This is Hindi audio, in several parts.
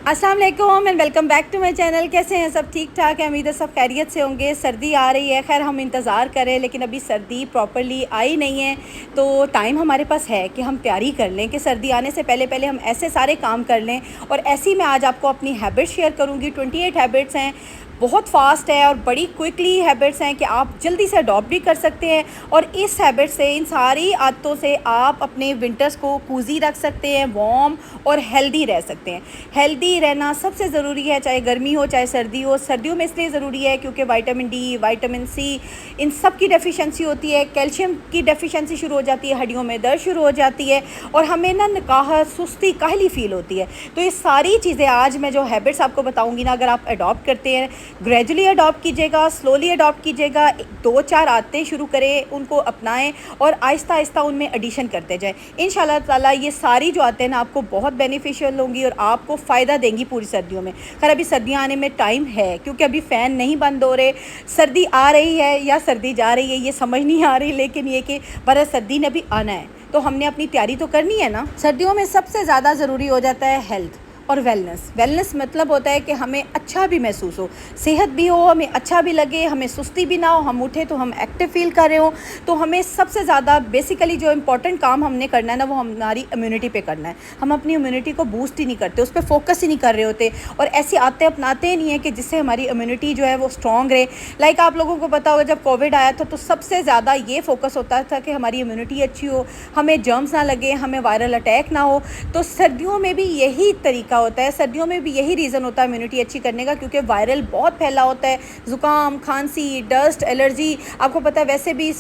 अस्सलाम वालेकुम and welcome back to my channel. कैसे हैं सब? ठीक ठाक है, उम्मीद है सब खैरियत से होंगे। सर्दी आ रही है, खैर हम इंतज़ार करें, लेकिन अभी सर्दी प्रॉपर्ली आई नहीं है, तो टाइम हमारे पास है कि हम तैयारी कर लें कि सर्दी आने से पहले पहले हम ऐसे सारे काम कर लें। और ऐसी मैं आज आपको अपनी हैबिट शेयर करूँगी। 28 हैबिट्स हैं, बहुत फास्ट है और बड़ी क्विकली हैबिट्स हैं कि आप जल्दी से अडॉप्ट भी कर सकते हैं। और इस हैबिट से, इन सारी आदतों से आप अपने विंटर्स को कूजी रख सकते हैं, वार्म और हेल्दी रह सकते हैं। हेल्दी रहना सबसे ज़रूरी है, चाहे गर्मी हो चाहे सर्दी हो। सर्दियों में इसलिए ज़रूरी है क्योंकि विटामिन डी, विटामिन सी, इन सब की डेफिशिएंसी होती है। कैल्शियम की डेफिशिएंसी शुरू हो जाती है, हड्डियों में दर्द शुरू हो जाती है और हमें ना नकाहत, सुस्ती, काहली फील होती है। तो ये सारी चीज़ें आज मैं जो हैबिट्स आपको बताऊँगी ना, अगर आप अडॉप्ट करते हैं, ग्रेजुअली अडॉप्ट कीजिएगा, स्लोली अडॉप्ट कीजिएगा, 2-4 आदतें शुरू करें, उनको अपनाएं और आहिस्ता आहिस्ता उनमें एडिशन करते जाएं। इंशाल्लाह ताला ये सारी जो आदतें ना आपको बहुत बेनिफिशियल होंगी और आपको फ़ायदा देंगी पूरी सर्दियों में। खैर अभी सर्दियाँ आने में टाइम है क्योंकि अभी फ़ैन नहीं बंद हो रहे। सर्दी आ रही है या सर्दी जा रही है ये समझ नहीं आ रही, लेकिन ये कि बड़ा सर्दी ने भी आना है तो हमने अपनी तैयारी तो करनी है ना। सर्दियों में सबसे ज़्यादा ज़रूरी हो जाता है हेल्थ और वेलनेस मतलब होता है कि हमें अच्छा भी महसूस हो, सेहत भी हो, हमें अच्छा भी लगे, हमें सुस्ती भी ना हो, हम उठे तो हम एक्टिव फील कर रहे हो। तो हमें सबसे ज़्यादा बेसिकली जो इम्पोर्टेंट काम हमने करना है ना, वो हमारी इम्यूनिटी पे करना है। हम अपनी इम्यूनिटी को बूस्ट ही नहीं करते, उस पर फोकस ही नहीं कर रहे होते और ऐसी आदतें अपनाते ही नहीं है कि जिससे हमारी इम्यूनिटी जो है वो स्ट्रॉन्ग रहे। लाइक आप लोगों को पता होगा जब कोविड आया था तो सबसे ज़्यादा ये फोकस होता था कि हमारी इम्यूनिटी अच्छी हो, हमें जर्म्स ना लगे, हमें वायरल अटैक ना हो। तो सर्दियों में भी यही तरीका होता है, सर्दियों में भी यही रीज़न होता है इम्यूनिटी अच्छी करने का, क्योंकि वायरल बहुत फैला होता है। ज़ुकाम, खांसी, डस्ट, एलर्जी, आपको पता है वैसे भी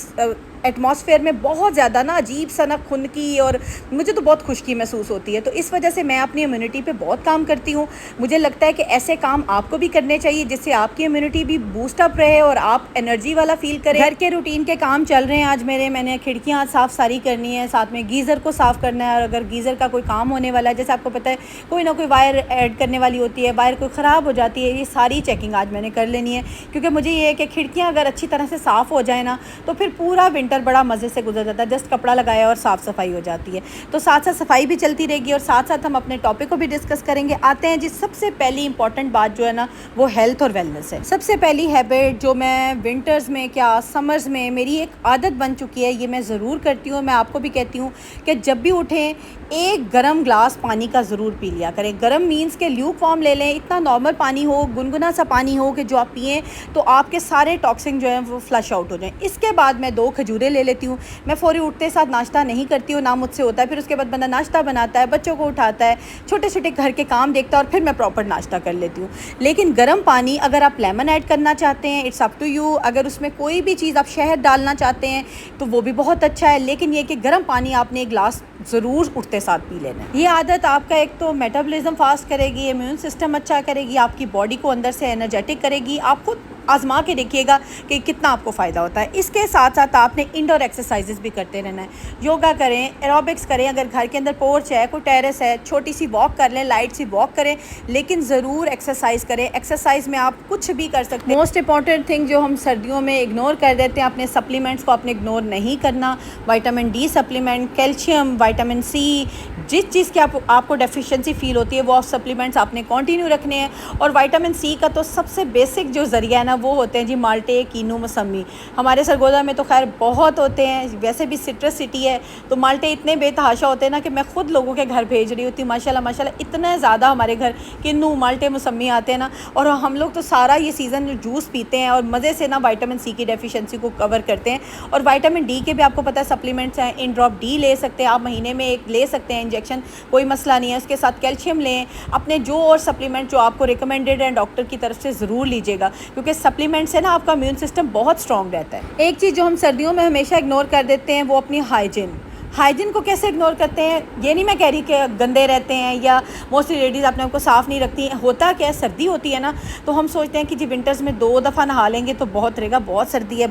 एटमॉस्फेयर में बहुत ज़्यादा ना अजीब सा ना खुनकी और मुझे तो बहुत खुश्की महसूस होती है। तो इस वजह से मैं अपनी इम्यूनिटी पे बहुत काम करती हूँ। मुझे लगता है कि ऐसे काम आपको भी करने चाहिए जिससे आपकी इम्यूनिटी भी बूस्ट अप रहे और आप एनर्जी वाला फील करें। घर के रूटीन के काम चल रहे हैं आज मैंने खिड़कियाँ साफ़ सारी करनी है, साथ में गीज़र को साफ़ करना है। और अगर गीज़र का कोई काम होने वाला है, जैसे आपको पता है कोई ना कोई वायर ऐड करने वाली होती है, वायर कोई ख़राब हो जाती है, ये सारी चेकिंग आज मैंने कर लेनी है। क्योंकि मुझे ये है कि खिड़कियाँ अगर अच्छी तरह से साफ़ हो जाए ना तो फिर पूरा विंटर बड़ा मज़े से गुजर जाता है। जस्ट कपड़ा लगाया और साफ़ सफाई हो जाती है। तो साथ साथ सफाई भी चलती रहेगी और साथ साथ हम अपने टॉपिक को भी डिस्कस करेंगे। आते हैं जी, सबसे पहली इंपॉर्टेंट बात जो है ना वो हेल्थ और वेलनेस है। सबसे पहली हैबिट जो मैं विंटर्स में क्या समर्स में मेरी एक आदत बन चुकी है, ये मैं ज़रूर करती हूँ, मैं आपको भी कहती हूँ कि जब भी उठें एक गर्म ग्लास पानी का ज़रूर पी लिया करें। गर्म मीन्स के ल्यूक वार्म ले लें, इतना नॉर्मल पानी हो, गुनगुना सा पानी हो कि जो आप पिएँ तो आपके सारे टॉक्सिन जो हैं वो फ्लश आउट हो जाएं। इसके बाद मैं 2 खजूरें ले लेती हूँ। मैं फ़ौरी उठते साथ नाश्ता नहीं करती हूँ, ना मुझसे होता है। फिर उसके बाद बंदा नाश्ता बनाता है, बच्चों को उठाता है, छोटे छोटे घर के काम देखता है और फिर मैं प्रॉपर नाश्ता कर लेती हूँ। लेकिन गर्म पानी, अगर आप लेमन ऐड करना चाहते हैं इट्स अप टू यू। अगर उसमें कोई भी चीज़ आप शहद डालना चाहते हैं तो वो भी बहुत अच्छा है, लेकिन ये कि गर्म पानी आपने एक गिलास ज़रूर उठते साथ पी लेना है। ये आदत आपका एक तो मेटाबॉलिज्म फास्ट करेगी, इम्यून सिस्टम अच्छा करेगी, आपकी बॉडी को अंदर से एनर्जेटिक करेगी। आप खुद आजमा के देखिएगा कि कितना आपको फ़ायदा होता है। इसके साथ साथ आपने इंडोर एक्सरसाइजेस भी करते रहना है। योगा करें, एरोबिक्स करें, अगर घर के अंदर पोर्च है, कोई टेरेस है, छोटी सी वॉक कर लें, लाइट सी वॉक करें, लेकिन ज़रूर एक्सरसाइज करें। एक्सरसाइज में आप कुछ भी कर सकते हैं। मोस्ट इंपॉर्टेंट थिंग जो हम सर्दियों में इग्नोर कर देते हैं, अपने सप्लीमेंट्स को आपने इग्नोर नहीं करना। Vitamin D supplement, calcium, vitamin C, जिस चीज़ की आपको डेफिशिएंसी फील होती है वो सप्लीमेंट्स आपने कंटिन्यू रखने हैं। और विटामिन सी का तो सबसे बेसिक जो ज़रिया है ना वो होते हैं जी माल्टे, कीनू, मौसमी। हमारे सरगोदा में तो खैर बहुत होते हैं, वैसे भी सिट्रस सिटी है तो माल्टे इतने बेतहाशा होते हैं ना कि मैं ख़ुद लोगों के घर भेज रही होती हूँ। माशाल्लाह माशाल्लाह इतने ज़्यादा हमारे घर किन्नू, माल्टे, मौसमी आते हैं ना। और हम लोग तो सारा ये सीज़न जो जूस पीते हैं और मज़े से ना विटामिन सी की डेफिशिएंसी को कवर करते हैं। और विटामिन डी के भी आपको पता है सप्लीमेंट्स हैं, इन ड्रॉप डी ले सकते हैं आप, महीने में एक ले सकते हैं इंजेक्शन, कोई मसला नहीं है। उसके साथ कैल्शियम लें, अपने जो और सप्लीमेंट जो आपको रिकमेंडेड हैं डॉक्टर की तरफ से ज़रूर लीजिएगा, क्योंकि सप्लीमेंट से ना आपका इम्यून सिस्टम बहुत स्ट्रॉन्ग रहता है। एक चीज़ जो हम सर्दियों में हमेशा इग्नोर कर देते हैं वो अपनी हाइजीन को कैसे इग्नोर करते हैं। ये नहीं मैं कह रही कि गंदे रहते हैं या मोस्टली लेडीज़ अपने आप को साफ़ नहीं रखती हैं। होता क्या है, सर्दी होती है ना तो हम सोचते हैं कि जी विंटर्स में 2 दफ़ा नहा लेंगे तो बहुत रहेगा, बहुत सर्दी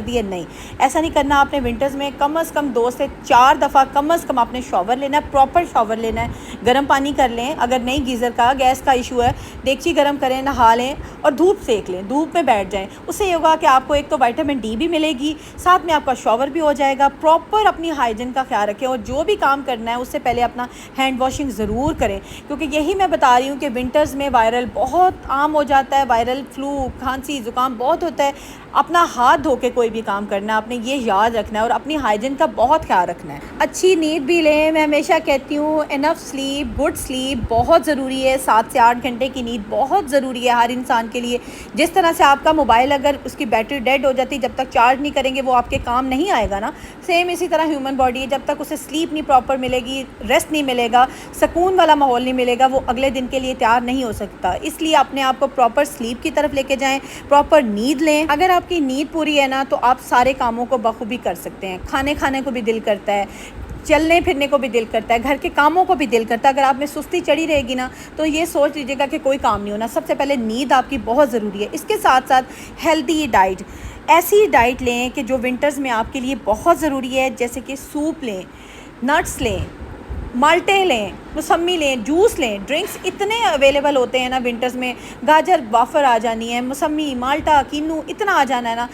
है। नहीं, ऐसा नहीं करना। आपने विंटर्स में कम से कम 2 से 4 दफ़ा कम से कम आपने शॉवर लेना है, प्रॉपर शॉवर लेना है। गर्म पानी कर लें, अगर नहीं गीज़र का गैस का इशू है, देगची गर्म करें, नहा लें और धूप सेक लें, धूप में बैठ जाएँ। उससे ये होगा कि आपको एक तो विटामिन डी भी मिलेगी, साथ में आपका शॉवर भी हो जाएगा। प्रॉपर अपनी हाइजीन का ख्याल रखें और जो भी काम करना है उससे पहले अपना हैंड वॉशिंग ज़रूर करें, क्योंकि यही मैं बता रही हूँ कि विंटर्स में वायरल बहुत आम हो जाता है, वायरल फ्लू, खांसी, ज़ुकाम बहुत होता है। अपना हाथ धो के कोई भी काम करना है, आपने ये याद रखना है और अपनी हाइजीन का बहुत ख्याल रखना है। अच्छी नींद भी लें, मैं हमेशा कहती हूँ इनफ स्लीप, गुड स्लीप बहुत ज़रूरी है। 7 से 8 घंटे की नींद बहुत ज़रूरी है हर इंसान के लिए। जिस तरह से आपका मोबाइल अगर उसकी बैटरी डेड हो जाती है, जब तक चार्ज नहीं करेंगे वो आपके काम नहीं आएगा ना, सेम इसी तरह ह्यूमन बॉडी है, जब तक उसे स्लीप नहीं प्रॉपर मिलेगी, रेस्ट नहीं मिलेगा, सुकून वाला माहौल नहीं मिलेगा, वो अगले दिन के लिए तैयार नहीं हो सकता। इसलिए अपने आप को प्रॉपर स्लीप की तरफ लेके जाएं, प्रॉपर नींद लें। अगर आपकी नींद पूरी है ना तो आप सारे कामों को बखूबी कर सकते हैं। खाने को भी दिल करता है, चलने फिरने को भी दिल करता है, घर के कामों को भी दिल करता है। अगर आप में सुस्ती चढ़ी रहेगी ना तो ये सोच लीजिएगा कि कोई काम नहीं होना। सबसे पहले नींद आपकी बहुत ज़रूरी है। इसके साथ साथ हेल्दी डाइट, ऐसी डाइट लें कि जो विंटर्स में आपके लिए बहुत ज़रूरी है, जैसे कि सूप लें, नट्स लें, माल्टे लें, मौसमी लें, जूस लें। ड्रिंक्स इतने अवेलेबल होते हैं ना विंटर्स में, गाजर वाफर आ जानी है, मौसमी, माल्टा, किन्नू इतना आ जाना है ना।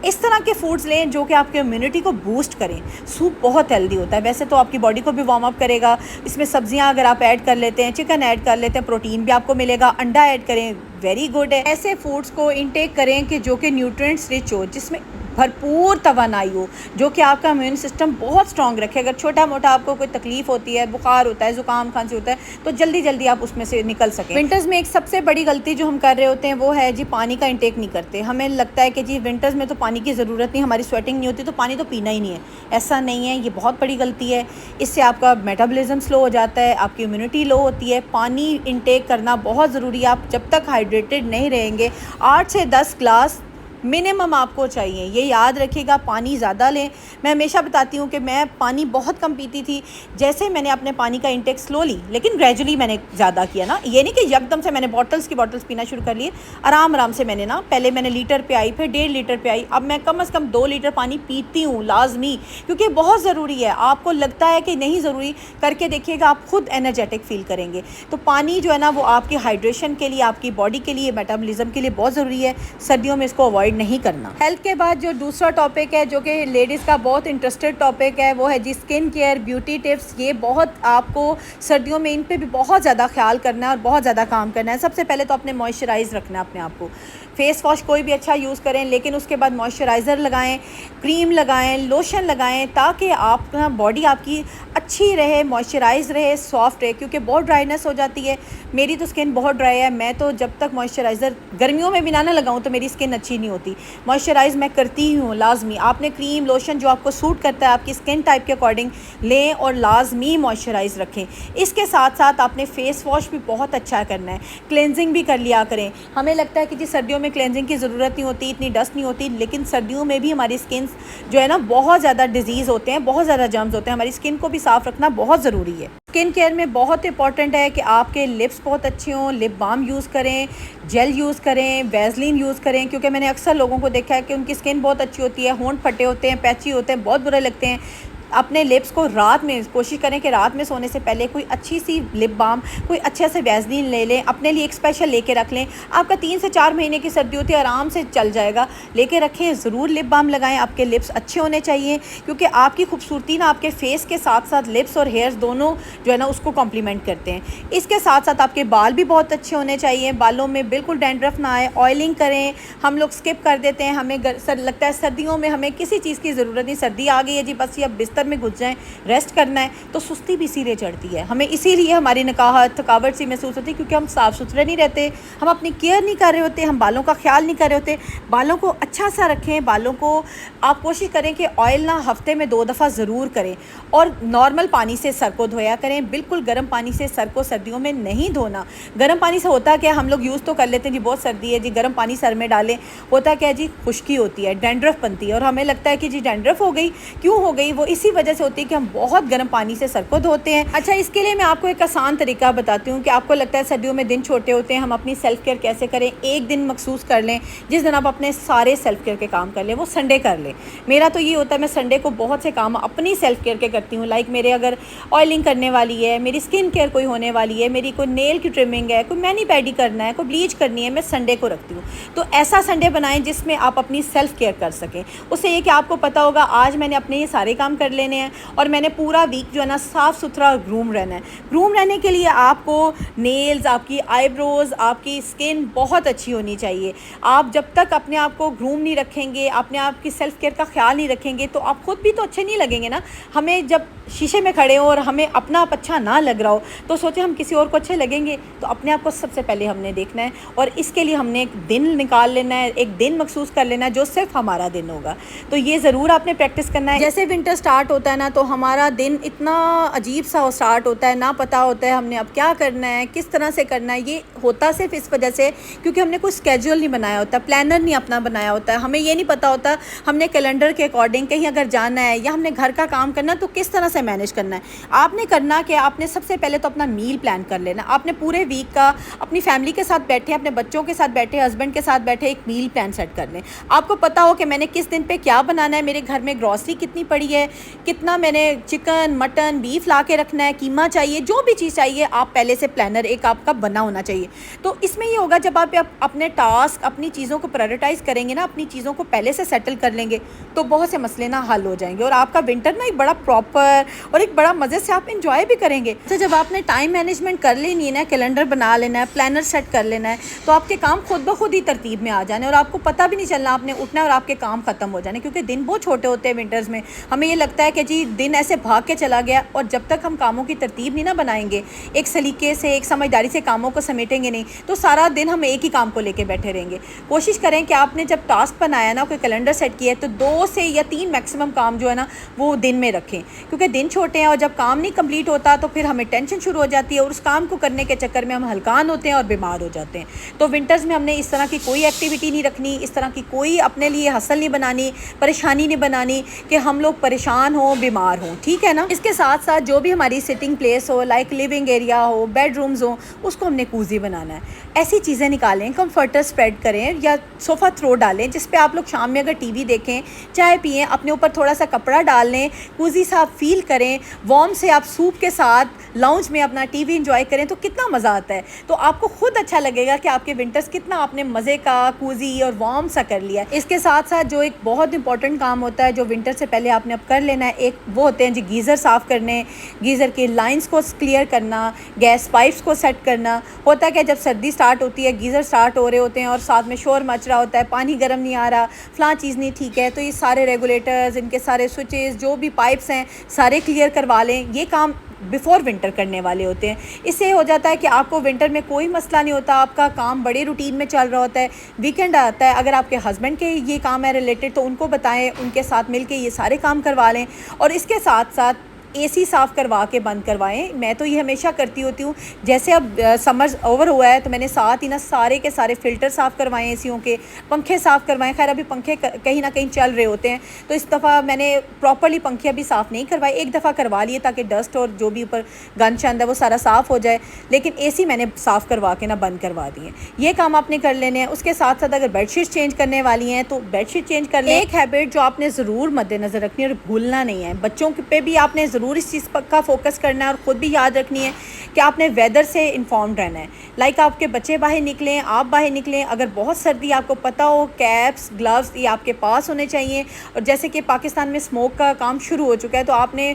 इस तरह के फूड्स लें जो कि आपके इम्यूनिटी को बूस्ट करें। सूप बहुत हेल्दी होता है, वैसे तो आपकी बॉडी को भी वार्म अप करेगा। इसमें सब्जियां अगर आप ऐड कर लेते हैं, चिकन ऐड कर लेते हैं, प्रोटीन भी आपको मिलेगा, अंडा ऐड करें, वेरी गुड है। ऐसे फूड्स को इंटेक करें कि जो कि न्यूट्रिएंट्स रिच हो, जिसमें भरपूर तवानाई हो, जो कि आपका इम्यून सिस्टम बहुत स्ट्रॉन्ग रखे। अगर छोटा मोटा आपको कोई तकलीफ होती है, बुखार होता है, ज़ुकाम, खांसी होता है, तो जल्दी जल्दी आप उसमें से निकल सकें। विंटर्स में एक सबसे बड़ी गलती जो हम कर रहे होते हैं वो है जी पानी का इंटेक नहीं करते। हमें लगता है कि जी विंटर्स में तो पानी की ज़रूरत नहीं, हमारी स्वेटिंग नहीं होती तो पानी तो पीना ही नहीं है। ऐसा नहीं है, ये बहुत बड़ी गलती है। इससे आपका मेटाबॉलिज्म स्लो हो जाता है, आपकी इम्यूनिटी लो होती है। पानी इंटेक करना बहुत ज़रूरी है। आप जब तक हाइड्रेटेड नहीं रहेंगे, 8 से 10 ग्लास मिनिमम आपको चाहिए, ये याद रखिएगा। पानी ज़्यादा लें। मैं हमेशा बताती हूँ कि मैं पानी बहुत कम पीती थी। जैसे मैंने अपने पानी का इंटेक स्लोली लेकिन ग्रेजुअली मैंने ज़्यादा किया ना, ये नहीं कि एकदम से मैंने बॉटल्स पीना शुरू कर लिए। आराम आराम से मैंने ना, पहले मैंने लीटर पे आई, फिर 1.5 लीटर पे आई, अब मैं कम से कम 2 लीटर पानी पीती हूँ लाजमी, क्योंकि बहुत ज़रूरी है। आपको लगता है कि नहीं ज़रूरी, करके देखिएगा, आप खुद एनर्जेटिक फील करेंगे। तो पानी जो है ना वो आपकी हाइड्रेशन के लिए, आपकी बॉडी के लिए, मेटाबॉलिज्म के लिए बहुत ज़रूरी है। सर्दियों में इसको अवॉइड नहीं करना। हेल्थ के बाद जो दूसरा टॉपिक है जो कि लेडीज़ का बहुत इंटरेस्टेड टॉपिक है वो है जी स्किन केयर, ब्यूटी टिप्स। ये बहुत आपको सर्दियों में इन पे भी बहुत ज़्यादा ख्याल करना है और बहुत ज़्यादा काम करना है। सबसे पहले तो अपने मॉइस्चराइज़ रखना है अपने आप को। फेस वॉश कोई भी अच्छा यूज़ करें, लेकिन उसके बाद मॉइस्चराइज़र लगाएं, क्रीम लगाएं, लोशन लगाएं, ताकि आपका बॉडी आपकी अच्छी रहे, मॉइस्चराइज रहे, सॉफ्ट रहे। क्योंकि बहुत ड्राइनेस हो जाती है। मेरी तो स्किन बहुत ड्राई है। मैं तो जब तक मॉइस्चराइज़र गर्मियों में भी ना लगाऊं तो मेरी स्किन अच्छी नहीं होती। मॉइस्चराइज़ मैं करती हूँ लाजमी। आपने क्रीम, लोशन जो आपको सूट करता है आपकी स्किन टाइप के अकॉर्डिंग लें और लाजमी मॉइस्चराइज़ रखें। इसके साथ साथ आपने फेस वॉश भी बहुत अच्छा करना है, क्लेंजिंग भी कर लिया करें। हमें लगता है कि जी सर्दियों में क्लेंजिंग की ज़रूरत नहीं होती, इतनी डस्ट नहीं होती, लेकिन सर्दियों में भी हमारी स्किन जो है ना बहुत ज़्यादा डिजीज़ होते हैं, बहुत ज़्यादा जर्म्स होते हैं। हमारी स्किन को भी साफ़ रखना बहुत ज़रूरी है। स्किन केयर में बहुत इंपॉर्टेंट है कि आपके लिप्स बहुत अच्छे हों, लिप बाम यूज़ करें, जेल यूज़ करें, वैसलीन यूज़ करें। क्योंकि मैंने अक्सर लोगों को देखा है कि उनकी स्किन बहुत अच्छी होती है, होंठ फटे होते हैं, पैची होते हैं, बहुत बुरे लगते हैं। अपने लिप्स को रात में कोशिश करें कि रात में सोने से पहले कोई अच्छी सी लिप बाम, कोई अच्छे से वैसलीन ले लें, अपने लिए एक स्पेशल लेके रख लें। आपका 3 से 4 महीने की सर्दी होती है, आराम से चल जाएगा। लेके रखें, ज़रूर लिप बाम लगाएं। आपके लिप्स अच्छे होने चाहिए, क्योंकि आपकी खूबसूरती ना आपके फेस के साथ साथ लिप्स और हेयर्स दोनों जो है ना उसको कॉम्प्लीमेंट करते हैं। इसके साथ साथ आपके बाल भी बहुत अच्छे होने चाहिए, बालों में बिल्कुल डैंड्रफ ना आए। ऑयलिंग करें, हम लोग स्किप कर देते हैं। हमें लगता है सर्दियों में हमें किसी चीज़ की ज़रूरत नहीं, सर्दी आ गई है जी बस ये अब बिस्तर में घुस जाएं, रेस्ट करना है, तो सुस्ती भी इसीलिए चढ़ती है हमें। इसीलिए हमारी निकाहत थकावट सी महसूस होती है, क्योंकि हम साफ़ सुथरे नहीं रहते, हम अपनी केयर नहीं कर रहे होते, हम बालों का ख्याल नहीं कर रहे होते। बालों को अच्छा सा रखें। बालों को आप कोशिश करें कि ऑयल ना हफ्ते में 2 दफ़ा ज़रूर करें, और नॉर्मल पानी से सर को धोया करें। बिल्कुल गर्म पानी से सर को सर्दियों में नहीं धोना। गर्म पानी से होता क्या, हम लोग यूज़ तो कर लेते हैं जी बहुत सर्दी है जी गर्म पानी सर में डालें, होता क्या जी खुश्की होती है, डैंड्रफ बनती है, और हमें लगता है कि जी डैंड्रफ हो गई। क्यों हो गई? वो इसी वजह से होती है कि हम बहुत गर्म पानी से सर को धोते हैं। अच्छा, इसके लिए मैं आपको एक आसान तरीका बताती हूँ कि आपको लगता है सर्दियों में दिन छोटे होते हैं, हम अपनी सेल्फ केयर कैसे करें। एक दिन मखसूस कर लें जिस दिन आप अपने सारे सेल्फ केयर के काम कर लें, वो संडे कर लें। मेरा तो ये होता है, मैं संडे को बहुत से काम अपनी सेल्फ केयर के करती हूँ। लाइक मेरे अगर ऑयलिंग करने वाली है, मेरी स्किन केयर कोई होने वाली है, मेरी कोई नेल की ट्रिमिंग है, कोई मैनी पैडी करना है, कोई ब्लीच करनी है, मैं संडे को रखती हूँ। तो ऐसा संडे बनाएं जिसमें आप अपनी सेल्फ केयर कर सकें। उससे ये कि आपको पता होगा आज मैंने अपने ये सारे काम कर लेने हैं और मैंने पूरा वीक जो है ना साफ़ सुथरा ग्रूम रहना है। ग्रूम रहने के लिए आपको नेल्स, आपकी आईब्रोज़, आपकी स्किन बहुत अच्छी होनी चाहिए। आप जब तक अपने आप को ग्रूम नहीं रखेंगे, अपने आप की सेल्फ़ केयर का ख्याल नहीं रखेंगे तो आप ख़ुद भी तो अच्छे नहीं लगेंगे ना। हमें जब शीशे में खड़े हो और हमें अपना आप अच्छा ना लग रहा हो तो सोचे हम किसी और को अच्छे लगेंगे। तो अपने आप को सबसे पहले हमने देखना है और इसके लिए हमने एक दिन निकाल लेना है, एक दिन मखसूस कर लेना है जो सिर्फ हमारा दिन होगा। तो ये ज़रूर आपने प्रैक्टिस करना है। जैसे विंटर स्टार्ट होता है ना तो हमारा दिन इतना अजीब सा स्टार्ट होता है, ना पता होता है हमने अब क्या करना है, किस तरह से करना है। ये होता सिर्फ इस वजह से क्योंकि हमने कोई स्केड्यूल नहीं बनाया होता, प्लानर नहीं अपना बनाया होता है। हमें ये नहीं पता होता हमने कैलेंडर के अकॉर्डिंग कहीं अगर जाना है या हमने घर का काम करना तो किस तरह से मैनेज करना है। आपने करना कि आपने सबसे पहले तो अपना मील प्लान कर लेना। आपने पूरे वीक का अपनी फैमिली के साथ बैठे, अपने बच्चों के साथ बैठे, हस्बैंड के साथ बैठे एक मील प्लान सेट कर लें। आपको पता हो कि मैंने किस दिन पे क्या बनाना है, मेरे घर में ग्रॉसरी कितनी पड़ी है, कितना मैंने चिकन, मटन, बीफ ला के रखना है, कीमा चाहिए, जो भी चीज़ चाहिए आप पहले से प्लानर एक आपका बना होना चाहिए। तो इसमें ये होगा जब आप अपने टास्क, अपनी चीज़ों को प्रायोरिटाइज़ करेंगे ना, अपनी चीज़ों को पहले से सेटल कर लेंगे तो बहुत से मसले ना हल हो जाएंगे और आपका विंटर ना एक बड़ा प्रॉपर और एक बड़ा मज़े से आप इंजॉय भी करेंगे। तो जब आपने टाइम मैनेजमेंट कर लेनी है ना, कैलेंडर बना लेना है, प्लानर सेट कर लेना है तो आपके काम खुद ब खुद ही तरतीब में आ जाने और आपको पता भी नहीं चलना आपने उठना है और आपके काम ख़त्म हो जाने। क्योंकि दिन बहुत छोटे होते हैं विंटर्स में, हमें ये लगता है कि जी दिन ऐसे भाग के चला गया और जब तक हम कामों की तरतीब नहीं ना बनाएंगे, एक सलीके से, एक समझदारी से कामों को समेटेंगे नहीं तो सारा दिन हम एक ही काम को लेके बैठे रहेंगे। कोशिश करें कि आपने जब टास्क बनाया ना, कोई कैलेंडर सेट किया है तो 2 से या 3 मैक्सिमम काम जो है ना वो दिन में रखें। क्योंकि दिन छोटे हैं और जब काम नहीं कंप्लीट होता तो फिर हमें टेंशन शुरू हो जाती है और उस काम को करने के चक्कर में हम हलकान होते हैं और बीमार हो जाते हैं। तो विंटर्स में हमने इस तरह की कोई एक्टिविटी नहीं रखनी, इस तरह की कोई अपने लिए हसल नहीं बनानी, परेशानी नहीं बनानी कि हम लोग परेशान हों, बीमार हों, ठीक है ना। इसके साथ साथ जो भी हमारी सिटिंग प्लेस हो, लाइक लिविंग एरिया हो, बेडरूम्स हो, उसको हमने कूजी बनाना है। ऐसी चीज़ें निकालें, कंफर्टर स्प्रेड करें या सोफ़ा थ्रो डालें जिस पे आप लोग शाम में अगर टीवी देखें, चाय पिएं, अपने ऊपर थोड़ा सा कपड़ा डाल लें, कूजी सा आप फील करें, वार्म से आप सूप के साथ लाउंज में अपना टीवी एंजॉय करें तो कितना मज़ा आता है। तो आपको खुद अच्छा लगेगा कि आपके विंटर्स कितना आपने मज़े का, कूजी और वार्म सा कर लिया। इसके साथ साथ जो एक बहुत इंपॉर्टेंट काम होता है जो विंटर से पहले आपने अब कर लेना है, एक वो होते हैं जी गीज़र साफ़ करने, गीज़र के लाइंस को क्लियर करना, गैस पाइप्स को सेट करना। होता है कि जब सर्दी स्टार्ट होती है, गीज़र स्टार्ट हो रहे होते हैं और साथ में शोर मच रहा होता है, पानी गर्म नहीं आ रहा, फ़लाँ चीज़ नहीं ठीक है, तो ये सारे रेगुलेटर्स, इनके सारे स्विचेस, जो भी पाइप्स हैं सारे क्लियर करवा लें। ये काम बिफ़ोर विंटर करने वाले होते हैं। इससे हो जाता है कि आपको विंटर में कोई मसला नहीं होता, आपका काम बड़े रूटीन में चल रहा होता है। वीकेंड आता है, अगर आपके हस्बैंड के ये काम है रिलेटेड तो उनको बताएं, उनके साथ मिलके ये सारे काम करवा लें और इसके साथ साथ एसी साफ़ करवा के बंद करवाएं। मैं तो ये हमेशा करती होती हूँ। जैसे अब समर ओवर हुआ है तो मैंने साथ ही ना सारे के सारे फ़िल्टर साफ़ करवाएं, एसीयों के पंखे साफ़ करवाएं। खैर अभी पंखे कहीं ना कहीं चल रहे होते हैं तो इस दफ़ा मैंने प्रॉपर्ली पंखे अभी साफ़ नहीं करवाए, एक दफ़ा करवा लिए ताकि डस्ट और जो भी ऊपर गंद शंद है वो सारा साफ़ हो जाए। लेकिन एसी मैंने साफ़ करवा के ना बंद करवा दिए। ये काम आपने कर लेने हैं। उसके साथ साथ अगर बेडशीट चेंज करने वाली हैं तो बेडशीट चेंज कर लें। एक हैबिट जो आपने ज़रूर मद्देनज़र रखनी है और भूलना नहीं है, बच्चों पे भी आपने ज़रूर इस चीज़ का फोकस करना है और ख़ुद भी याद रखनी है कि आपने वेदर से इन्फॉर्म्ड रहना है। लाइक आपके बच्चे बाहर निकलें, आप बाहर निकलें, अगर बहुत सर्दी आपको पता हो, कैप्स, ग्लव्स ये आपके पास होने चाहिए। और जैसे कि पाकिस्तान में स्मोक का काम शुरू हो चुका है तो आपने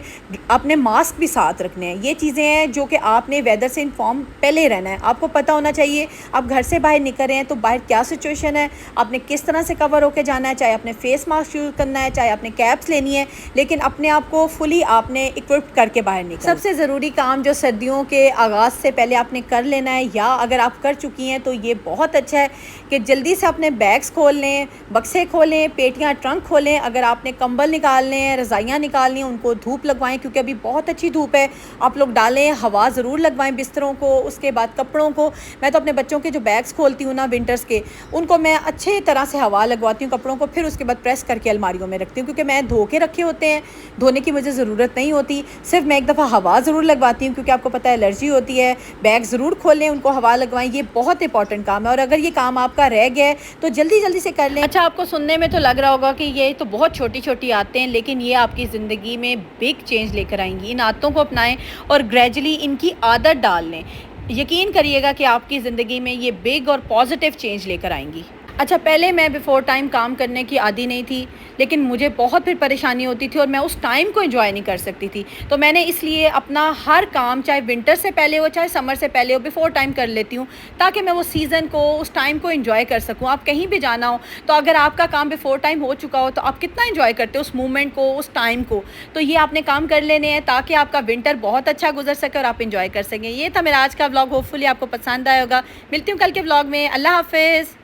अपने मास्क भी साथ रखने हैं। ये चीज़ें हैं जो कि आपने वेदर से इन्फॉर्म पहले रहना है। आपको पता होना चाहिए आप घर से बाहर निकल रहे हैं तो बाहर क्या सिचुएशन है, आपने किस तरह से कवर होकर जाना है, चाहे आपने फेस मास्क यूज़ करना है, चाहे आपने कैप्स लेनी है, लेकिन अपने आप को फुली आपने इक्विप्ड करके बाहर निकल। सबसे ज़रूरी काम जो सर्दियों के आगाज़ से पहले आपने कर लेना है या अगर आप कर चुकी हैं तो ये बहुत अच्छा है कि जल्दी से अपने बैग्स खोल लें, बक्से खोलें, पेटियां, ट्रंक खोलें। अगर आपने कंबल निकालने हैं, रज़ाइयाँ निकालनी हैं, उनको धूप लगवाएं क्योंकि अभी बहुत अच्छी धूप है। आप लोग डालें, हवा ज़रूर लगवाएं बिस्तरों को, उसके बाद कपड़ों को। मैं तो अपने बच्चों के जो बैग्स खोलती हूँ ना विंटर्स के, उनको मैं अच्छे तरह से हवा लगवाती हूँ कपड़ों को, फिर उसके बाद प्रेस करके अलमारियों में रखती हूँ क्योंकि मैं धो के रखे होते हैं, धोने की मुझे ज़रूरत नहीं होती। सिर्फ मैं एक दफ़ा हवा ज़रूर लगवाती हूँ क्योंकि आपको पता है एलर्जी होती है। बैग ज़रूर खोलें, उनको हवा लगवाएं, ये बहुत इंपॉर्टेंट काम है। और अगर ये काम आपका रह गया है तो जल्दी जल्दी से कर लें। अच्छा, आपको सुनने में तो लग रहा होगा कि ये तो बहुत छोटी छोटी आदतें हैं, लेकिन ये आपकी ज़िंदगी में बिग चेंज लेकर आएंगी। इन आदतों को अपनाएं और ग्रेजुअली इनकी आदत डाल लें। यकीन करिएगा कि आपकी ज़िंदगी में ये बिग और पॉजिटिव चेंज लेकर आएंगी। अच्छा, पहले मैं बिफ़ोर टाइम काम करने की आदी नहीं थी, लेकिन मुझे बहुत फिर परेशानी होती थी और मैं उस टाइम को एन्जॉय नहीं कर सकती थी। तो मैंने इसलिए अपना हर काम, चाहे विंटर से पहले हो, चाहे समर से पहले हो, बिफ़ोर टाइम कर लेती हूँ, ताकि मैं वो सीज़न को, उस टाइम को एन्जॉय कर सकूँ। आप कहीं भी जाना हो, तो अगर आपका काम बिफ़ोर टाइम हो चुका हो, तो आप कितना एन्जॉय करते हो उस मोमेंट को, उस टाइम को। तो ये आपने काम कर लेने हैं, ताकि आपका विंटर बहुत अच्छा गुज़र सके और आप एन्जॉय कर सकें। ये था मेरा आज का व्लॉग, होपफुली आपको पसंद आया होगा। मिलती हूँ कल के व्लॉग में। अल्लाह हाफ़िज़।